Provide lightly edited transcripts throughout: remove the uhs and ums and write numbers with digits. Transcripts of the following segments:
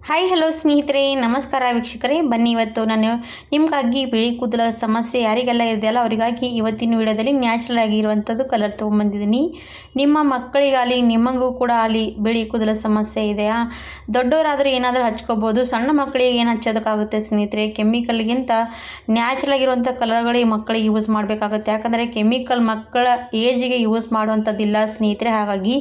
Hi hello ಸ್ನೇಹಿತರೆ, ನಮಸ್ಕಾರ ವೀಕ್ಷಕರೇ. ಬನ್ನಿ, ಇವತ್ತು ನಾನು ನಿಮಗಾಗಿ ಬಿಳಿ ಕೂದಲ ಸಮಸ್ಯೆ ಯಾರಿಗೆಲ್ಲ ಇದೆಯಲ್ಲ ಅವರಿಗಾಗಿ ಇವತ್ತಿನ ವಿಡಿಯೋದಲ್ಲಿ ನ್ಯಾಚುರಲ್ ಆಗಿರುವಂಥದ್ದು ಕಲರ್ ತೊಗೊಂಬಂದಿದ್ದೀನಿ. ನಿಮ್ಮ ಮಕ್ಕಳಿಗಾಗಲಿ ನಿಮಗೂ ಕೂಡ ಆಗಲಿ ಬಿಳಿ ಕೂದಲ ಸಮಸ್ಯೆ ಇದೆಯಾ? ದೊಡ್ಡವರಾದರೂ ಏನಾದರೂ ಹಚ್ಕೋಬೋದು, ಸಣ್ಣ ಮಕ್ಕಳಿಗೆ ಏನು ಹಚ್ಚೋದಕ್ಕಾಗುತ್ತೆ ಸ್ನೇಹಿತರೆ? ಕೆಮಿಕಲ್ಗಿಂತ ನ್ಯಾಚುರಲ್ ಆಗಿರುವಂಥ ಕಲರ್ಗಳೇ ಮಕ್ಕಳಿಗೆ ಯೂಸ್ ಮಾಡಬೇಕಾಗುತ್ತೆ. ಯಾಕಂದರೆ ಕೆಮಿಕಲ್ ಮಕ್ಕಳ ಏಜಿಗೆ ಯೂಸ್ ಮಾಡುವಂಥದ್ದಿಲ್ಲ ಸ್ನೇಹಿತರೆ. ಹಾಗಾಗಿ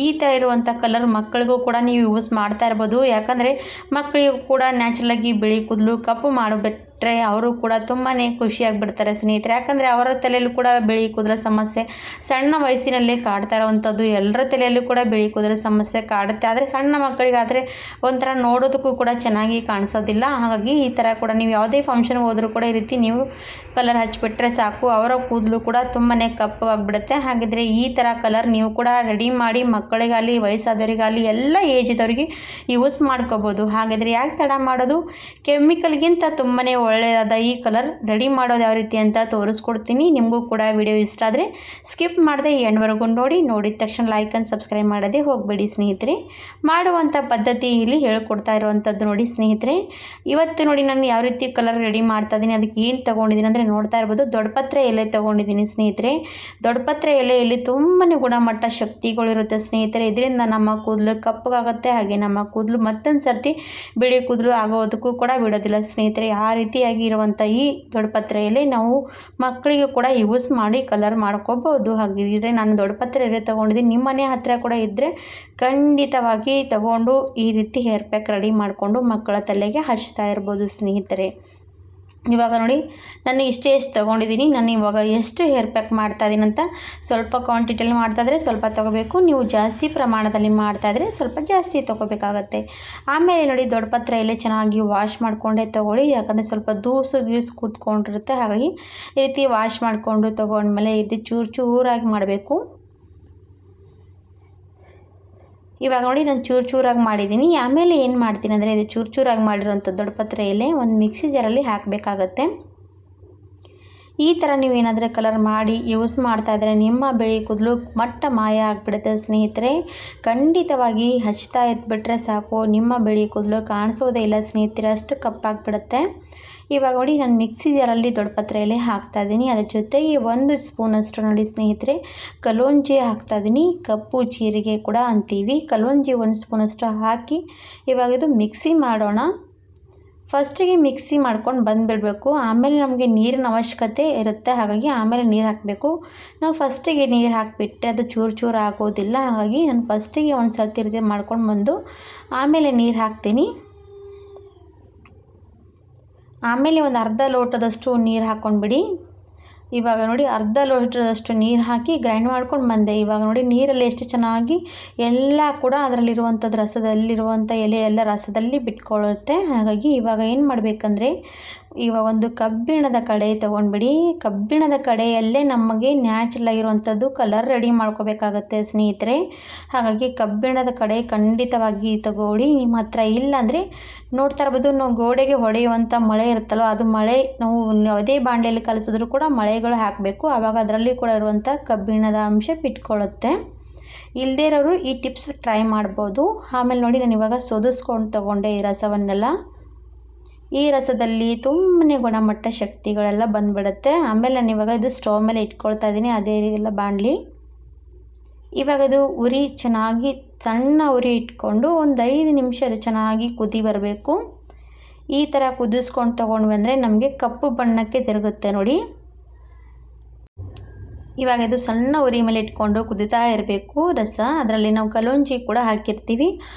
ಈ ಥರ ಇರುವಂಥ ಕಲರ್ ಮಕ್ಕಳಿಗೂ ಕೂಡ ನೀವು ಯೂಸ್ ಮಾಡ್ತಾ ಇರ್ಬೋದು. ಯಾಕಂದರೆ ಮಕ್ಕಳಿಗೂ ಕೂಡ ನ್ಯಾಚುರಲಾಗಿ ಬಿಳಿ ಕೂದಲು ಕಪ್ಪು ಮಾಡಿಬಿಟ್ರೆ ಅವರು ಕೂಡ ತುಂಬಾ ಖುಷಿಯಾಗಿಬಿಡ್ತಾರೆ ಸ್ನೇಹಿತರೆ. ಯಾಕಂದರೆ ಅವರ ತಲೆಯಲ್ಲೂ ಕೂಡ ಬಿಳಿ ಕೂದಲ ಸಮಸ್ಯೆ ಸಣ್ಣ ವಯಸ್ಸಿನಲ್ಲೇ ಕಾಡ್ತಾ ಇರೋವಂಥದ್ದು. ಎಲ್ಲರ ತಲೆಯಲ್ಲೂ ಕೂಡ ಬಿಳಿ ಕೂದಲ ಸಮಸ್ಯೆ ಕಾಡುತ್ತೆ. ಆದರೆ ಸಣ್ಣ ಮಕ್ಕಳಿಗಾದರೆ ಒಂಥರ ನೋಡೋದಕ್ಕೂ ಕೂಡ ಚೆನ್ನಾಗಿ ಕಾಣಿಸೋದಿಲ್ಲ. ಹಾಗಾಗಿ ಈ ಥರ ಕೂಡ ನೀವು ಯಾವುದೇ ಫಂಕ್ಷನ್ಗೆ ಹೋದರೂ ಕೂಡ ಈ ರೀತಿ ನೀವು ಕಲರ್ ಹಚ್ಚಿಬಿಟ್ರೆ ಸಾಕು, ಅವರ ಕೂದಲು ಕೂಡ ತುಂಬಾ ಕಪ್ಪಗಾಗ್ಬಿಡುತ್ತೆ. ಹಾಗಿದ್ರೆ ಈ ಥರ ಕಲರ್ ನೀವು ಕೂಡ ರೆಡಿ ಮಾಡಿ ಮಕ್ಕಳಿಗಾಗಲಿ ವಯಸ್ಸಾದವರಿಗಾಗಲಿ ಎಲ್ಲ ಏಜ್ ಇದ್ದವರಿಗೆ ಯೂಸ್ ಮಾಡ್ಕೋಬೋದು. ಹಾಗಾದರೆ ಯಾಕೆ ತಡ ಮಾಡೋದು? ಕೆಮಿಕಲ್ಗಿಂತ ತುಂಬಾ ಒಳ್ಳೆಯದಾದ ಈ ಕಲರ್ ರೆಡಿ ಮಾಡೋದು ಯಾವ ರೀತಿ ಅಂತ ತೋರಿಸ್ಕೊಡ್ತೀನಿ. ನಿಮಗೂ ಕೂಡ ವಿಡಿಯೋ ಇಷ್ಟ ಆದರೆ ಸ್ಕಿಪ್ ಮಾಡದೆ ಎಂಡ್ವರೆಗೂ ನೋಡಿದ ತಕ್ಷಣ ಲೈಕ್ ಆ್ಯಂಡ್ ಸಬ್ಸ್ಕ್ರೈಬ್ ಮಾಡೋದೇ ಹೋಗಬೇಡಿ ಸ್ನೇಹಿತರೆ. ಮಾಡುವಂಥ ಪದ್ಧತಿ ಇಲ್ಲಿ ಹೇಳ್ಕೊಡ್ತಾ ಇರುವಂಥದ್ದು ನೋಡಿ ಸ್ನೇಹಿತರೆ. ಇವತ್ತು ನೋಡಿ ನಾನು ಯಾವ ರೀತಿ ಕಲರ್ ರೆಡಿ ಮಾಡ್ತಾ ಇದ್ದೀನಿ, ಅದಕ್ಕೆ ಏನು ತೊಗೊಂಡಿದ್ದೀನಿ ಅಂದರೆ ನೋಡ್ತಾ ಇರ್ಬೋದು, ದೊಡ್ಡಪತ್ರೆ ಎಲೆ ತೊಗೊಂಡಿದ್ದೀನಿ ಸ್ನೇಹಿತರೆ. ದೊಡ್ಡಪತ್ರೆ ಎಲೆಯಲ್ಲಿ ತುಂಬಾ ಗುಣಮಟ್ಟ ಶಕ್ತಿಗಳಿರುತ್ತೆ ಸ್ನೇಹಿತರೆ. ಇದರಿಂದ ನಮ್ಮ ಕೂದಲು ಕಪ್ಪಗಾಗುತ್ತೆ, ಹಾಗೆ ನಮ್ಮ ಕೂದಲು ಮತ್ತೊಂದು ಸರ್ತಿ ಬಿಳಿ ಕೂದಲು ಆಗೋದಕ್ಕೂ ಕೂಡ ಬಿಡೋದಿಲ್ಲ ಸ್ನೇಹಿತರೆ. ಆ ರೀತಿಯಾಗಿ ಇರುವಂಥ ಈ ದೊಡ್ಡಪತ್ರೆಯಲ್ಲಿ ನಾವು ಮಕ್ಕಳಿಗೆ ಕೂಡ ಯೂಸ್ ಮಾಡಿ ಕಲರ್ ಮಾಡ್ಕೋಬೋದು. ಹಾಗಿದ್ರೆ ನಾನು ದೊಡ್ಡಪತ್ರೆ ಎಲೆ ತೊಗೊಂಡಿದ್ದೀನಿ. ನಿಮ್ಮ ಮನೆ ಹತ್ತಿರ ಕೂಡ ಇದ್ದರೆ ಖಂಡಿತವಾಗಿ ತಗೊಂಡು ಈ ರೀತಿ ಹೇರ್ ಪ್ಯಾಕ್ ರೆಡಿ ಮಾಡಿಕೊಂಡು ಮಕ್ಕಳ ತಲೆಗೆ ಹಚ್ತಾ ಇರ್ಬೋದು ಸ್ನೇಹಿತರೆ. ಇವಾಗ ನೋಡಿ ನಾನು ಇಷ್ಟೇ ತೊಗೊಂಡಿದ್ದೀನಿ. ನಾನು ಇವಾಗ ಎಷ್ಟು ಹೇರ್ ಪ್ಯಾಕ್ ಮಾಡ್ತಾಯಿದ್ದೀನಿ ಅಂತ ಸ್ವಲ್ಪ ಕ್ವಾಂಟಿಟಿಯಲ್ಲಿ ಮಾಡ್ತಾಯಿದ್ರೆ ಸ್ವಲ್ಪ ತೊಗೋಬೇಕು, ನೀವು ಜಾಸ್ತಿ ಪ್ರಮಾಣದಲ್ಲಿ ಮಾಡ್ತಾಯಿದ್ರೆ ಸ್ವಲ್ಪ ಜಾಸ್ತಿ ತೊಗೋಬೇಕಾಗತ್ತೆ. ಆಮೇಲೆ ನೋಡಿ ದೊಡ್ಡಪತ್ರೆ ಎಲೆ ಚೆನ್ನಾಗಿ ವಾಶ್ ಮಾಡಿಕೊಂಡೇ ತೊಗೊಳ್ಳಿ, ಯಾಕಂದರೆ ಸ್ವಲ್ಪ ಗೀಸು ಕೂತ್ಕೊಂಡಿರುತ್ತೆ. ಹಾಗಾಗಿ ಈ ರೀತಿ ವಾಶ್ ಮಾಡಿಕೊಂಡು ತೊಗೊಂಡ್ಮೇಲೆ ಈ ರೀತಿ ಚೂರಾಗಿ ಮಾಡಬೇಕು. ಇವಾಗ ನೋಡಿ ನಾನು ಚೂರಾಗಿ ಮಾಡಿದ್ದೀನಿ. ಆಮೇಲೆ ಏನು ಮಾಡ್ತೀನಿ ಅಂದರೆ ಇದು ಚೂರಾಗಿ ಮಾಡಿರೋಂಥ ದೊಡ್ಡಪತ್ರೆ ಎಲೆ ಒಂದು ಮಿಕ್ಸಿ ಜಾರಲ್ಲಿ ಹಾಕಬೇಕಾಗತ್ತೆ. ಈ ಥರ ನೀವು ಏನಾದರೂ ಕಲರ್ ಮಾಡಿ ಯೂಸ್ ಮಾಡ್ತಾಯಿದ್ರೆ ನಿಮ್ಮ ಬಿಳಿ ಕೂದಲು ಮಾಯ ಆಗಿಬಿಡುತ್ತೆ ಸ್ನೇಹಿತರೆ. ಖಂಡಿತವಾಗಿ ಹಚ್ತಾ ಇದ್ಬಿಟ್ರೆ ಸಾಕು, ನಿಮ್ಮ ಬಿಳಿ ಕೂದಲು ಕಾಣಿಸೋದೇ ಇಲ್ಲ ಸ್ನೇಹಿತರೆ, ಅಷ್ಟು ಕಪ್ಪಾಗಿಬಿಡುತ್ತೆ. ಇವಾಗ ನೋಡಿ ನಾನು ಮಿಕ್ಸಿ ಜಾರಲ್ಲಿ ದೊಡ್ಡಪತ್ರೆ ಎಲೆ ಹಾಕ್ತಾಯಿದ್ದೀನಿ. ಅದ್ರ ಜೊತೆಗೆ 1 ಸ್ಪೂನಷ್ಟು ನೋಡಿ ಸ್ನೇಹಿತರೆ ಕಲೋಂಜಿ ಹಾಕ್ತಾಯಿದ್ದೀನಿ. ಕಪ್ಪು ಜೀರಿಗೆ ಕೂಡ ಅಂತೀವಿ. ಕಲೋಂಜಿ 1 ಸ್ಪೂನಷ್ಟು ಹಾಕಿ ಇವಾಗ ಇದು ಮಿಕ್ಸಿ ಮಾಡೋಣ. ಫಸ್ಟಿಗೆ ಮಿಕ್ಸಿ ಮಾಡ್ಕೊಂಡು ಬಂದುಬಿಡಬೇಕು. ಆಮೇಲೆ ನಮಗೆ ನೀರಿನ ಅವಶ್ಯಕತೆ ಇರುತ್ತೆ, ಹಾಗಾಗಿ ಆಮೇಲೆ ನೀರು ಹಾಕಬೇಕು. ನಾವು ಫಸ್ಟಿಗೆ ನೀರು ಹಾಕಿಬಿಟ್ರೆ ಅದು ಚೂರು ಆಗೋದಿಲ್ಲ. ಹಾಗಾಗಿ ನಾನು ಫಸ್ಟಿಗೆ ಒಂದು ಸರ್ತಿ ರೀತಿ ಮಾಡ್ಕೊಂಡು ಬಂದು ಆಮೇಲೆ ನೀರು ಹಾಕ್ತೀನಿ. ಆಮೇಲೆ ಒಂದು ಅರ್ಧ ಲೋಟದಷ್ಟು ನೀರು ಹಾಕ್ಕೊಂಡ್ಬಿಡಿ. ಇವಾಗ ನೋಡಿ ಅರ್ಧ ಲೋಟದಷ್ಟು ನೀರು ಹಾಕಿ ಗ್ರೈಂಡ್ ಮಾಡ್ಕೊಂಡು ಬಂದೆ. ಇವಾಗ ನೋಡಿ ನೀರಲ್ಲಿ ಎಷ್ಟು ಚೆನ್ನಾಗಿ ಎಲ್ಲ ಕೂಡ ಅದರಲ್ಲಿರುವಂಥದ್ದು ರಸದಲ್ಲಿರುವಂಥ ಎಲೆ ಎಲ್ಲ ರಸದಲ್ಲಿ ಬಿಟ್ಕೊಳ್ಳುತ್ತೆ. ಹಾಗಾಗಿ ಇವಾಗ ಏನು ಮಾಡಬೇಕಂದ್ರೆ ಇವಾಗ ಒಂದು ಕಬ್ಬಿಣದ ಕಡೆ ತೊಗೊಂಡ್ಬಿಡಿ. ಕಬ್ಬಿಣದ ಕಡೆಯಲ್ಲೇ ನಮಗೆ ನ್ಯಾಚುರಲ್ ಆಗಿರುವಂಥದ್ದು ಕಲರ್ ರೆಡಿ ಮಾಡ್ಕೋಬೇಕಾಗತ್ತೆ ಸ್ನೇಹಿತರೆ. ಹಾಗಾಗಿ ಕಬ್ಬಿಣದ ಕಡೆ ಖಂಡಿತವಾಗಿ ತಗೊಳ್ಳಿ. ನಿಮ್ಮ ಹತ್ರ ಇಲ್ಲ ಅಂದರೆ ನೋಡ್ತಾ ಇರ್ಬೋದು, ನಾವು ಗೋಡೆಗೆ ಹೊಡೆಯುವಂಥ ಮಳೆ ಇರುತ್ತಲ್ವ, ಅದು ಮಳೆ ನಾವು ಯಾವುದೇ ಬಾಣಲೆಯಲ್ಲಿ ಕಲಿಸಿದ್ರು ಕೂಡ ಮಳೆಗಳು ಹಾಕಬೇಕು. ಆವಾಗ ಅದರಲ್ಲಿ ಕೂಡ ಇರುವಂಥ ಕಬ್ಬಿಣದ ಅಂಶ ಬಿಟ್ಕೊಳ್ಳುತ್ತೆ. ಇಲ್ಲದೇ ಇರೋರು ಈ ಟಿಪ್ಸ್ ಟ್ರೈ ಮಾಡ್ಬೋದು. ಆಮೇಲೆ ನೋಡಿ ನಾನು ಇವಾಗ ಸೋದಿಸ್ಕೊಂಡು ತೊಗೊಂಡೆ ಈ ರಸವನ್ನೆಲ್ಲ. ಈ ರಸದಲ್ಲಿ ತುಂಬನೇ ಗುಣಮಟ್ಟ ಶಕ್ತಿಗಳೆಲ್ಲ ಬಂದುಬಿಡುತ್ತೆ. ಆಮೇಲೆ ನಾನು ಇವಾಗ ಇದು ಸ್ಟವ್ ಮೇಲೆ ಇಟ್ಕೊಳ್ತಾ ಇದ್ದೀನಿ, ಅದೇ ಎಲ್ಲ ಬಾಣಲಿ. ಇವಾಗ ಇದು ಉರಿ ಚೆನ್ನಾಗಿ ಸಣ್ಣ ಉರಿ ಇಟ್ಕೊಂಡು ಒಂದು 5 ನಿಮಿಷ ಅದು ಚೆನ್ನಾಗಿ ಕುದಿ ಬರಬೇಕು. ಈ ಥರ ಕುದಿಸ್ಕೊಂಡು ತೊಗೊಂಡ್ವಿ ಅಂದರೆ ನಮಗೆ ಕಪ್ಪು ಬಣ್ಣಕ್ಕೆ ತಿರುಗುತ್ತೆ ನೋಡಿ. ಇವಾಗ ಇದು ಸಣ್ಣ ಉರಿ ಮೇಲೆ ಇಟ್ಕೊಂಡು ಕುದಿತಾ ಇರಬೇಕು ರಸ. ಅದರಲ್ಲಿ ನಾವು ಕಲೋಂಜಿ ಕೂಡ ಹಾಕಿರ್ತೀವಿ,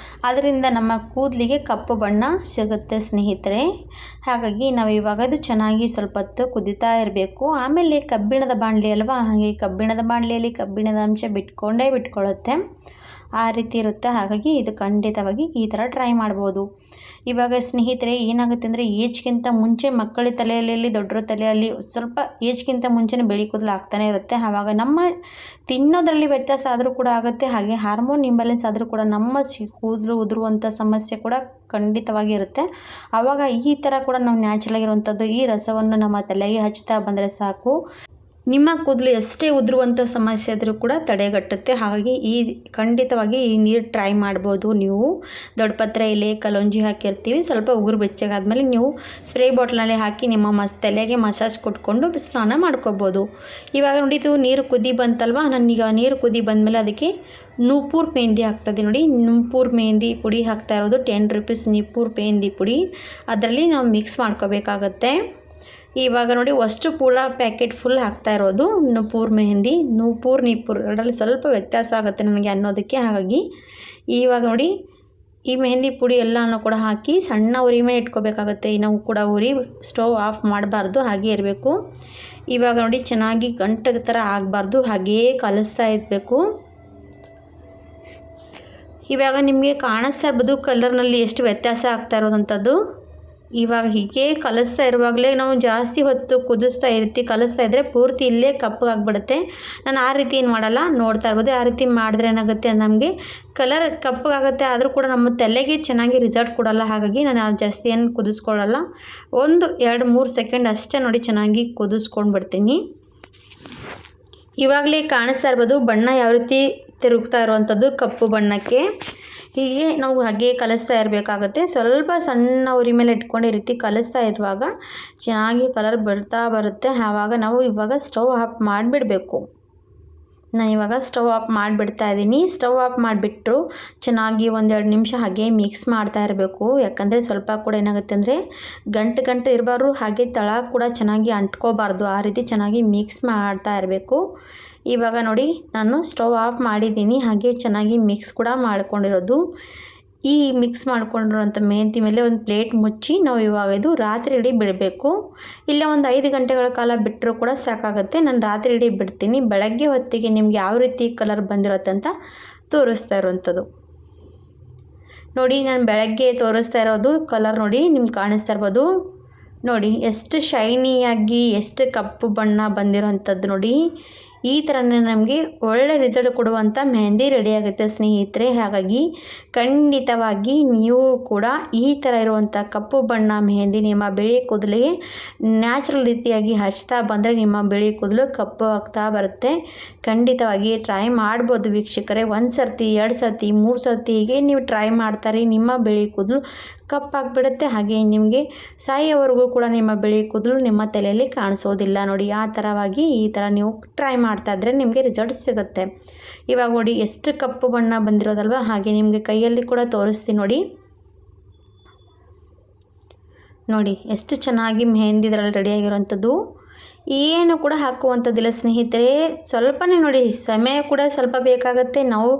ಅದರಿಂದ ನಮ್ಮ ಕೂದಲಿಗೆ ಕಪ್ಪು ಬಣ್ಣ ಸಿಗುತ್ತೆ ಸ್ನೇಹಿತರೆ. ಹಾಗಾಗಿ ನಾವು ಇವಾಗ ಇದು ಚೆನ್ನಾಗಿ ಸ್ವಲ್ಪ ಹೊತ್ತು ಕುದಿತಾ ಇರಬೇಕು. ಆಮೇಲೆ ಕಬ್ಬಿಣದ ಬಾಣಲಿ ಅಲ್ವಾ, ಹಾಗೆ ಕಬ್ಬಿಣದ ಬಾಣಲಿಯಲ್ಲಿ ಕಬ್ಬಿಣದ ಅಂಶ ಬಿಟ್ಕೊಳ್ಳುತ್ತೆ, ಆ ರೀತಿ ಇರುತ್ತೆ. ಹಾಗಾಗಿ ಇದು ಖಂಡಿತವಾಗಿ ಈ ಥರ ಟ್ರೈ ಮಾಡ್ಬೋದು. ಇವಾಗ ಸ್ನೇಹಿತರೆ ಏನಾಗುತ್ತೆ ಅಂದರೆ ಏಜ್ಗಿಂತ ಮುಂಚೆ ಮಕ್ಕಳ ತಲೆಯಲ್ಲಿ ದೊಡ್ಡರ ತಲೆಯಲ್ಲಿ ಸ್ವಲ್ಪ ಏಜ್ಗಿಂತ ಮುಂಚೆನೇ ಬಿಳಿ ಕೂದಲು ಆಗ್ತಾನೆ ಇರುತ್ತೆ. ಆವಾಗ ನಮ್ಮ ತಿನ್ನೋದ್ರಲ್ಲಿ ವ್ಯತ್ಯಾಸ ಆದರೂ ಕೂಡ ಆಗುತ್ತೆ, ಹಾಗೆ ಹಾರ್ಮೋನ್ ಇಂಬ್ಯಾಲೆನ್ಸ್ ಆದರೂ ಕೂಡ ನಮ್ಮ ಕೂದಲು ಉದುರುವಂಥ ಸಮಸ್ಯೆ ಕೂಡ ಖಂಡಿತವಾಗಿ ಇರುತ್ತೆ. ಆವಾಗ ಈ ಥರ ಕೂಡ ನಾವು ನ್ಯಾಚುರಲ್ ಆಗಿರುವಂಥದ್ದು ಈ ರಸವನ್ನು ನಮ್ಮ ತಲೆಗೆ ಹಚ್ತಾ ಬಂದರೆ ಸಾಕು, ನಿಮ್ಮ ಕೂದಲು ಎಷ್ಟೇ ಉದುರುವಂಥ ಸಮಸ್ಯೆ ಆದರೂ ಕೂಡ ತಡೆಗಟ್ಟುತ್ತೆ. ಹಾಗಾಗಿ ಖಂಡಿತವಾಗಿ ಈ ನೀರು ಟ್ರೈ ಮಾಡ್ಬೋದು ನೀವು. ದೊಡ್ಡ ಪತ್ರೆ ಎಲೆ ಕಲೋಂಜಿ ಹಾಕಿರ್ತೀವಿ. ಸ್ವಲ್ಪ ಉಗುರು ಬೆಚ್ಚಗಾದ್ಮೇಲೆ ನೀವು ಸ್ಪ್ರೇ ಬಾಟ್ಲಲ್ಲಿ ಹಾಕಿ ನಿಮ್ಮ ತಲೆಗೆ ಮಸಾಜ್ ಕೊಟ್ಕೊಂಡು ಸ್ನಾನ ಮಾಡ್ಕೋಬೋದು. ಇವಾಗ ನೋಡಿ ಇದು ನೀರು ಕುದಿ ಬಂತಲ್ವ, ನಾನೀಗ ನೀರು ಕುದಿ ಬಂದಮೇಲೆ ಅದಕ್ಕೆ ನೂಪುರ್ ಮೆಹಂದಿ ಹಾಕ್ತದೆ ನೋಡಿ. ನೂಪುರ್ ಮೆಹಂದಿ ಪುಡಿ ಹಾಕ್ತಾ ಇರೋದು 10 ರೂಪೀಸ್ ನೂಪುರ್ ಮೆಹಂದಿ ಪುಡಿ. ಅದರಲ್ಲಿ ನಾವು ಮಿಕ್ಸ್ ಮಾಡ್ಕೋಬೇಕಾಗತ್ತೆ. ಇವಾಗ ನೋಡಿ ಅಷ್ಟು ಪೂರ ಪ್ಯಾಕೆಟ್ ಫುಲ್ ಹಾಕ್ತಾ ಇರೋದು ನೂಪುರ್ ಮೆಹಂದಿ. ನೂಪುರ್ ಎರಡರಲ್ಲಿ ಸ್ವಲ್ಪ ವ್ಯತ್ಯಾಸ ಆಗುತ್ತೆ ನನಗೆ ಅನ್ನೋದಕ್ಕೆ. ಹಾಗಾಗಿ ಇವಾಗ ನೋಡಿ ಈ ಮೆಹಂದಿ ಪುಡಿ ಎಲ್ಲನೂ ಕೂಡ ಹಾಕಿ ಸಣ್ಣ ಉರಿ ಮೇಲೆ ಇಟ್ಕೋಬೇಕಾಗುತ್ತೆ. ನಾವು ಕೂಡ ಉರಿ ಸ್ಟವ್ ಆಫ್ ಮಾಡಬಾರ್ದು, ಹಾಗೆ ಇರಬೇಕು. ಇವಾಗ ನೋಡಿ ಚೆನ್ನಾಗಿ ಗಂಟು ಥರ ಆಗಬಾರ್ದು, ಹಾಗೆಯೇ ಕಲಿಸ್ತಾ ಇರಬೇಕು. ಇವಾಗ ನಿಮಗೆ ಕಾಣಿಸ್ತಾ ಇರ್ಬೋದು ಕಲರ್ನಲ್ಲಿ ಎಷ್ಟು ವ್ಯತ್ಯಾಸ ಆಗ್ತಾ ಇರೋದಂಥದ್ದು. ಇವಾಗ ಹೀಗೆ ಕಲಿಸ್ತಾ ಇರುವಾಗಲೇ ನಾವು ಜಾಸ್ತಿ ಹೊತ್ತು ಕಲಿಸ್ತಾ ಇದ್ದರೆ ಪೂರ್ತಿ ಇಲ್ಲೇ ಕಪ್ಪಗಾಗ್ಬಿಡುತ್ತೆ. ನಾನು ಆ ರೀತಿ ಏನು ಮಾಡಲ್ಲ, ನೋಡ್ತಾ ಇರ್ಬೋದು. ಆ ರೀತಿ ಮಾಡಿದ್ರೆ ಏನಾಗುತ್ತೆ ನಮಗೆ ಕಲರ್ ಕಪ್ಪಗಾಗುತ್ತೆ, ಆದರೂ ಕೂಡ ನಮ್ಮ ತಲೆಗೆ ಚೆನ್ನಾಗಿ ರಿಸಲ್ಟ್ ಕೊಡಲ್ಲ. ಹಾಗಾಗಿ ನಾನು ಜಾಸ್ತಿ ಏನು ಕುದಿಸ್ಕೊಳ್ಳಲ್ಲ. 1-2-3 ಸೆಕೆಂಡ್ ಅಷ್ಟೇ ನೋಡಿ ಚೆನ್ನಾಗಿ ಕುದಿಸ್ಕೊಂಡು ಬಿಡ್ತೀನಿ. ಇವಾಗಲೇ ಕಾಣಿಸ್ತಾ ಇರ್ಬೋದು ಬಣ್ಣ ಯಾವ ರೀತಿ ತಿರುಗ್ತಾ ಇರುವಂಥದ್ದು ಕಪ್ಪು ಬಣ್ಣಕ್ಕೆ. ಹೀಗೆ ನಾವು ಹಾಗೆ ಕಲಿಸ್ತಾ ಇರಬೇಕಾಗುತ್ತೆ. ಸ್ವಲ್ಪ ಸಣ್ಣ ಉರಿ ಮೇಲೆ ಇಟ್ಕೊಂಡು ಈ ರೀತಿ ಕಲಿಸ್ತಾ ಇರುವಾಗ ಚೆನ್ನಾಗಿ ಕಲರ್ ಬರುತ್ತೆ. ಆವಾಗ ನಾವು ಇವಾಗ ಸ್ಟವ್ ಆಫ್ ಮಾಡಿಬಿಡಬೇಕು. ನಾನು ಇವಾಗ ಸ್ಟವ್ ಆಫ್ ಮಾಡಿಬಿಡ್ತಾ ಇದ್ದೀನಿ. ಸ್ಟವ್ ಆಫ್ ಮಾಡಿಬಿಟ್ಟು ಚೆನ್ನಾಗಿ 1-2 ನಿಮಿಷ ಹಾಗೆ ಮಿಕ್ಸ್ ಮಾಡ್ತಾ ಇರಬೇಕು. ಯಾಕಂದರೆ ಸ್ವಲ್ಪ ಕೂಡ ಏನಾಗುತ್ತೆ ಅಂದರೆ ಗಂಟು ಇರಬಾರ್ದು, ಹಾಗೆ ತಳ ಕೂಡ ಚೆನ್ನಾಗಿ ಅಂಟ್ಕೋಬಾರ್ದು. ಆ ರೀತಿ ಚೆನ್ನಾಗಿ ಮಿಕ್ಸ್ ಮಾಡ್ತಾ ಇರಬೇಕು. ಇವಾಗ ನೋಡಿ ನಾನು ಸ್ಟವ್ ಆಫ್ ಮಾಡಿದ್ದೀನಿ. ಹಾಗೆ ಚೆನ್ನಾಗಿ ಮಿಕ್ಸ್ ಕೂಡ ಮಾಡ್ಕೊಂಡಿರೋದು. ಈ ಮಿಕ್ಸ್ ಮಾಡ್ಕೊಂಡಿರೋಂಥ ಮೆಹಂದಿ ಮೇಲೆ ಒಂದು ಪ್ಲೇಟ್ ಮುಚ್ಚಿ ನಾವು ಇವಾಗ ಇದು ರಾತ್ರಿ ಇಡೀ ಬಿಡಬೇಕು. ಇಲ್ಲ ಒಂದು 5 ಗಂಟೆಗಳ ಕಾಲ ಬಿಟ್ಟರೂ ಕೂಡ ಸಾಕಾಗುತ್ತೆ. ನಾನು ರಾತ್ರಿ ಇಡೀ ಬಿಡ್ತೀನಿ. ಬೆಳಗ್ಗೆ ಹೊತ್ತಿಗೆ ನಿಮ್ಗೆ ಯಾವ ರೀತಿ ಕಲರ್ ಬಂದಿರುತ್ತೆ ಅಂತ ತೋರಿಸ್ತಾ ಇರೋವಂಥದ್ದು ನೋಡಿ. ನಾನು ಬೆಳಗ್ಗೆ ತೋರಿಸ್ತಾ ಇರೋದು ಕಲರ್ ನೋಡಿ, ನಿಮ್ಗೆ ಕಾಣಿಸ್ತಾ ಇರ್ಬೋದು ನೋಡಿ ಎಷ್ಟು ಶೈನಿಯಾಗಿ ಎಷ್ಟು ಕಪ್ಪು ಬಣ್ಣ ಬಂದಿರೋವಂಥದ್ದು ನೋಡಿ. ಈ ಥರನೇ ನಮಗೆ ಒಳ್ಳೆ ರಿಸಲ್ಟ್ ಕೊಡುವಂಥ ಮೆಹಂದಿ ರೆಡಿಯಾಗುತ್ತೆ ಸ್ನೇಹಿತರೆ. ಹಾಗಾಗಿ ಖಂಡಿತವಾಗಿ ನೀವು ಕೂಡ ಈ ಥರ ಇರುವಂಥ ಕಪ್ಪು ಬಣ್ಣ ಮೆಹಂದಿ ನಿಮ್ಮ ಬಿಳಿ ಕೂದಲಿಗೆ ನ್ಯಾಚುರಲ್ ರೀತಿಯಾಗಿ ಹಚ್ತಾ ಬಂದರೆ ನಿಮ್ಮ ಬಿಳಿ ಕೂದಲು ಕಪ್ಪು ಆಗ್ತಾ ಬರುತ್ತೆ. ಖಂಡಿತವಾಗಿ ಟ್ರೈ ಮಾಡ್ಬೋದು ವೀಕ್ಷಕರೇ. 1 ಸರ್ತಿ 2 ಸರ್ತಿ 3 ಸರ್ತಿ ಹೀಗೆ ನೀವು ಟ್ರೈ ಮಾಡ್ತಾರೆ, ನಿಮ್ಮ ಬಿಳಿ ಕೂದಲು ಕಪ್ಪಾಗಿಬಿಡುತ್ತೆ. ಹಾಗೆ ನಿಮಗೆ ಸಾಯೋವರೆಗೂ ಕೂಡ ನಿಮ್ಮ ಬಿಳಿ ಕೂದಲು ನಿಮ್ಮ ತಲೆಯಲ್ಲಿ ಕಾಣಿಸೋದಿಲ್ಲ ನೋಡಿ. ಆ ಥರವಾಗಿ ಈ ಥರ ನೀವು ಟ್ರೈ ಮಾಡ್ತಾ ಇದ್ದರೆ ನಿಮಗೆ ರಿಸಲ್ಟ್ ಸಿಗುತ್ತೆ. ಇವಾಗ ನೋಡಿ ಎಷ್ಟು ಕಪ್ಪು ಬಣ್ಣ ಬಂದಿರೋದಲ್ವ. ಹಾಗೆ ನಿಮಗೆ ಕೈಯಲ್ಲಿ ಕೂಡ ತೋರಿಸ್ತೀನಿ ನೋಡಿ ಎಷ್ಟು ಚೆನ್ನಾಗಿ ಮೆಹಂದಿ ಇದರಲ್ಲಿ ರೆಡಿಯಾಗಿರೋವಂಥದ್ದು. ಏನು ಕೂಡ ಹಾಕುವಂಥದ್ದಿಲ್ಲ ಸ್ನೇಹಿತರೆ. ಸ್ವಲ್ಪನೇ ನೋಡಿ, ಸಮಯ ಕೂಡ ಸ್ವಲ್ಪ ಬೇಕಾಗುತ್ತೆ. ನಾವು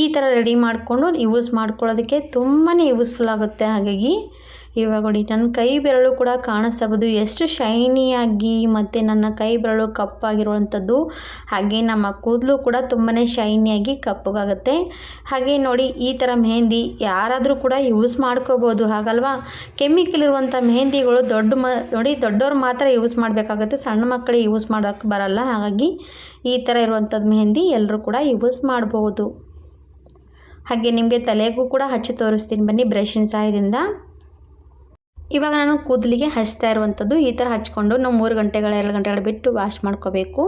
ಈ ಥರ ರೆಡಿ ಮಾಡಿಕೊಂಡು ಯೂಸ್ ಮಾಡ್ಕೊಳ್ಳೋದಕ್ಕೆ ತುಂಬಾ ಯೂಸ್ಫುಲ್ ಆಗುತ್ತೆ. ಹಾಗಾಗಿ ಇವಾಗ ನೋಡಿ ನನ್ನ ಕೈ ಬೆರಳು ಕೂಡ ಕಾಣಿಸ್ತಾ ಇರ್ಬೋದು ಎಷ್ಟು ಶೈನಿಯಾಗಿ, ಮತ್ತು ನನ್ನ ಕೈ ಬೆರಳು ಕಪ್ಪಾಗಿರುವಂಥದ್ದು. ಹಾಗೆ ನಮ್ಮ ಕೂದಲು ಕೂಡ ತುಂಬಾ ಶೈನಿಯಾಗಿ ಕಪ್ಪಗಾಗುತ್ತೆ. ಹಾಗೆ ನೋಡಿ ಈ ಥರ ಮೆಹಂದಿ ಯಾರಾದರೂ ಕೂಡ ಯೂಸ್ ಮಾಡ್ಕೋಬೋದು, ಹಾಗಲ್ವಾ. ಕೆಮಿಕಲ್ ಇರುವಂಥ ಮೆಹಂದಿಗಳು ನೋಡಿ ದೊಡ್ಡವ್ರು ಮಾತ್ರ ಯೂಸ್ ಮಾಡಬೇಕಾಗುತ್ತೆ, ಸಣ್ಣ ಮಕ್ಕಳಿಗೆ ಯೂಸ್ ಮಾಡೋಕ್ಕೆ ಬರಲ್ಲ. ಹಾಗಾಗಿ ಈ ಥರ ಇರುವಂಥದ್ದು ಮೆಹಂದಿ ಎಲ್ಲರೂ ಕೂಡ ಯೂಸ್ ಮಾಡ್ಬೋದು. ಹಾಗೆ ನಿಮಗೆ ತಲೆಗೂ ಕೂಡ ಹಚ್ಚಿ ತೋರಿಸ್ತೀನಿ ಬನ್ನಿ ಬ್ರಷಿನ ಸಹಾಯದಿಂದ. ಇವಾಗ ನಾನು ಕೂದಲಿಗೆ ಹಚ್ತಾ ಇರುವಂಥದ್ದು ಈ ಥರ ಹಚ್ಕೊಂಡು ನಾವು 3 ಗಂಟೆಗಳ 2 ಗಂಟೆಗಳು ಬಿಟ್ಟು ವಾಶ್ ಮಾಡ್ಕೋಬೇಕು.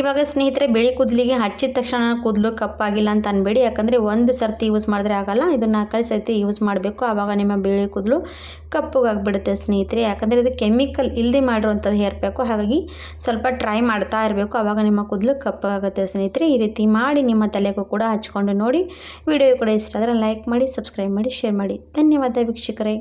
ಇವಾಗ ಸ್ನೇಹಿತರೆ ಬಿಳಿ ಕೂದಲಿಗೆ ಹಚ್ಚಿದ ತಕ್ಷಣ ಕೂದಲು ಕಪ್ಪಾಗಿಲ್ಲ ಅಂತ ಅನ್ಬೇಡಿ. ಯಾಕಂದರೆ 1 ಸರ್ತಿ ಯೂಸ್ ಮಾಡಿದ್ರೆ ಆಗಲ್ಲ, ಇದನ್ನು 4 ಸರ್ತಿ ಯೂಸ್ ಮಾಡಬೇಕು. ಆವಾಗ ನಿಮ್ಮ ಬಿಳಿ ಕೂದಲು ಕಪ್ಪಗಾಗ್ಬಿಡುತ್ತೆ ಸ್ನೇಹಿತರೆ. ಯಾಕಂದರೆ ಇದು ಕೆಮಿಕಲ್ ಇಲ್ಲದೆ ಮಾಡಿರುವಂಥದ್ದು ಹೇರ್ ಪ್ಯಾಕು. ಹಾಗಾಗಿ ಸ್ವಲ್ಪ ಟ್ರೈ ಮಾಡ್ತಾ ಇರಬೇಕು, ಆವಾಗ ನಿಮ್ಮ ಕೂದಲು ಕಪ್ಪಗಾಗುತ್ತೆ ಸ್ನೇಹಿತರೆ. ಈ ರೀತಿ ಮಾಡಿ ನಿಮ್ಮ ತಲೆಗೂ ಕೂಡ ಹಚ್ಕೊಂಡು ನೋಡಿ. ವಿಡಿಯೋ ಕೂಡ ಇಷ್ಟ ಆದರೆ ಲೈಕ್ ಮಾಡಿ, ಸಬ್ಸ್ಕ್ರೈಬ್ ಮಾಡಿ, ಶೇರ್ ಮಾಡಿ. ಧನ್ಯವಾದ ವೀಕ್ಷಕರೇ.